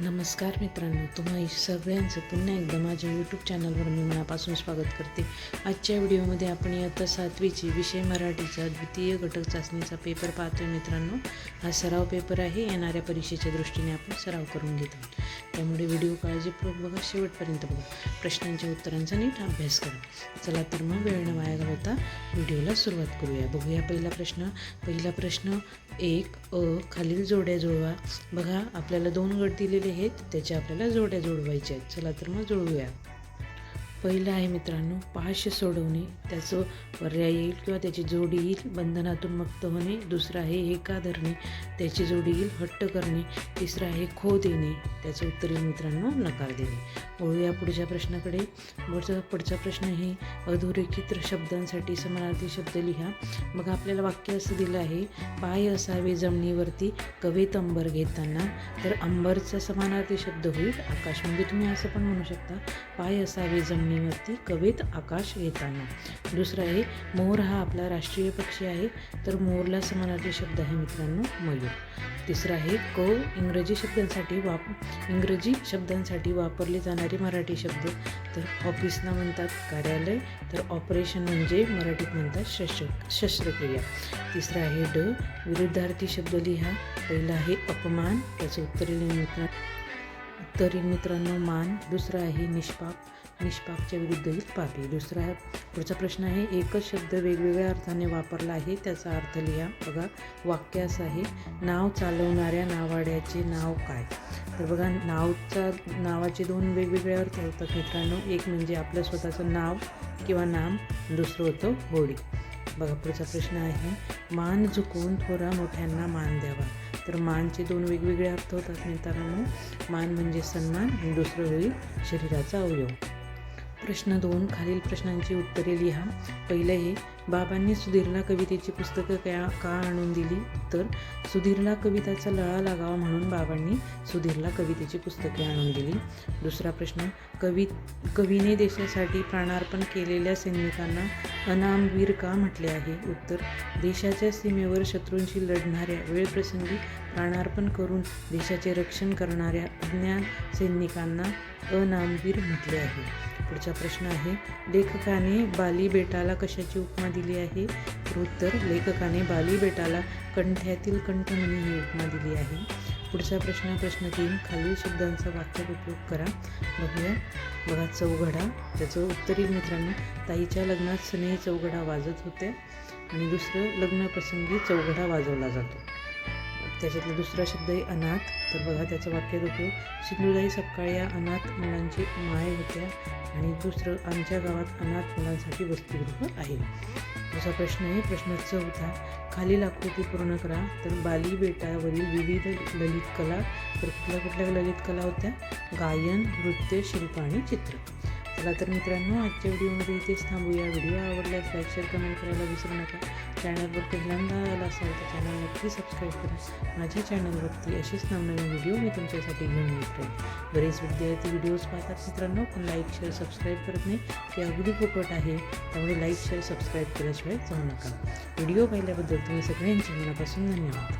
नमस्कार मित्रांनो, तुम्हा सगळ्यांचं पुन्हा एकदा माझ्या यूट्यूब चॅनलवर मी मनापासून स्वागत करते. आजच्या व्हिडिओमध्ये आपण इयत्ता 7वीची विषय मराठीचा द्वितीय घटक चाचणीचा पेपर पाहतोय. मित्रांनो, हा सराव पेपर आहे. येणाऱ्या परीक्षेच्या दृष्टीने आपण सराव करून घेत आहोत. त्यामुळे व्हिडिओ काळजीपूर्वक बघा, शेवटपर्यंत बघा, प्रश्नांच्या उत्तरांचा नीट अभ्यास करा. चला तर मग वेळ न वाया घालवता व्हिडिओला सुरुवात करूया. बघूया पहिला प्रश्न 1 खालील जोड्या जुळवा. बघा, आपल्याला 2 गट दिलेले आहेत, त्याच्या आपल्याला जोड्या जुळवायच्या आहेत. चला तर मग जुळवूया. पहिलं आहे मित्रांनो, पाहाष्य सोडवणे, त्याचं पर्याय येईल किंवा त्याची जोडी येईल बंधनातून मुक्त होणे. दुसरं आहे एका धरणे, त्याची जोडी येईल हट्ट करणे. तिसरं आहे खो देणे, त्याचं उत्तर येईल मित्रांनो नकार देणे. वळूया पुढच्या प्रश्नाकडे. पुढचा प्रश्न आहे अधोरेखित शब्दांसाठी समानार्थी शब्द लिहा. मग आपल्याला वाक्य असं दिलं आहे, पाय असावे जमिनीवरती कवेत अंबर घेताना. तर अंबरचा समानार्थी शब्द होईल आकाश. म्हणजे तुम्ही असं पण म्हणू शकता, पाय असावे जमिनीवरती कवेत आकाश घेताना. दुसरं आहे मोर हा आपला राष्ट्रीय पक्षी आहे. तर मोरला समानार्थी शब्द आहे मित्रांनो मयूर. तिसरं आहे इंग्रजी शब्दांसाठी वापरले जाणारे मराठी शब्द. तर ऑफिसला म्हणतात कार्यालय, तर ऑपरेशन म्हणजे मराठीत म्हणतात शस्त्रक्रिया. तिसरं आहे विरुद्धार्थी शब्द लिहा. पहिला आहे अपमान, त्याचं उत्तर येईल मित्रांनो मान. दुसरं आहे निष्पापच्या विरुद्ध येईल पापी. पुढचा प्रश्न आहे एकच शब्द वेगवेगळ्या अर्थाने वापरला आहे, त्याचा अर्थ लिहा. बघा, वाक्य असं आहे, नाव चालवणाऱ्या नावाड्याचे नाव काय. तर बघा, नावाचे 2 वेगवेगळे अर्थ होतात मित्रांनो. एक म्हणजे आपलं स्वतःचं नाव किंवा नाम, दुसरं होतं होडी. बघा, पुढचा प्रश्न आहे मान झुकवून थोरा मोठ्यांना मान द्यावा. तर मानचे 2 वेगवेगळे अर्थ होतात मित्रांनो. मान म्हणजे सन्मान आणि दुसरं होईल शरीराचा अवयव. प्रश्न 2 खालील प्रश्नांची उत्तरे लिहा. पहिलं आहे बाबांनी सुधीरला कवितेची पुस्तकं का आणून दिली. तर सुधीरला कविताचा लळा लागावा म्हणून बाबांनी सुधीरला कवितेची पुस्तके आणून दिली. दुसरा प्रश्न कवीने देशासाठी प्राणार्पण केलेल्या सैनिकांना अनामवीर का म्हटले आहे. उत्तर देशाच्या सीमेवर शत्रूंशी लढणाऱ्या वेळप्रसंगी प्राणार्पण करून देशाचे रक्षण करणाऱ्या अज्ञान सैनिकांना अनामवीर म्हटले आहे. पुढचा प्रश्न आहे लेखकाने बाली बेटाला कशाची उपमा दिली आहे. उत्तर लेखकाने बाली बेटाला कंठ्यातील कंठमणी ही उपमा दिली आहे. पुढचा प्रश्न 3 खालील शब्दांचा वाक्यात उपयोग करा. बघा, चौघडा, त्याचं उत्तर येईल मित्रांनो ताईच्या लग्नात सनई चौघडा वाजत होत्या. आणि दुसरं लग्नप्रसंगी चौघडा वाजवला जातो. त्याच्यातला दुसरा शब्द आहे अनाथ. तर बघा, त्याचं वाक्यात उपयोग सिंधुताई सपकाळ या अनाथ मुलांची माय होत्या. आणि दुसरं आमच्या गावात अनाथ मुलांसाठी वसतिगृह आहे. दुसरा प्रश्न आहे प्रश्न 4 खालील आकृती पूर्ण करा. तर बाली बेटावरील विविध ललित कला. तर कुठल्या ललित कला होत्या. गायन, नृत्य, शिल्प आणि चित्र. चला तर मित्रांनो, आजच्या व्हिडिओमध्ये इथेच थांबूया. व्हिडिओ आवडल्यास लाईक, शेअर, कमेंट करायला विसरू नका. चॅनलवर पहिल्यांदा आला असाल तर चॅनल नक्की सबस्क्राईब करा. माझ्या चॅनलवरती अशीच नवनवीन व्हिडिओ मी तुमच्यासाठी घेऊन येत राहील. बरेच विद्यार्थी व्हिडिओज पाहतात मित्रांनो, पण लाईक, शेअर, सबस्क्राईब करत नाही. ते अगदी फुकट आहे, त्यामुळे लाईक, शेअर, सबस्क्राईब केल्याशिवाय जाऊ नका. व्हिडिओ पाहिल्याबद्दल तुम्ही सगळ्यांचे मनापासून धन्यवाद.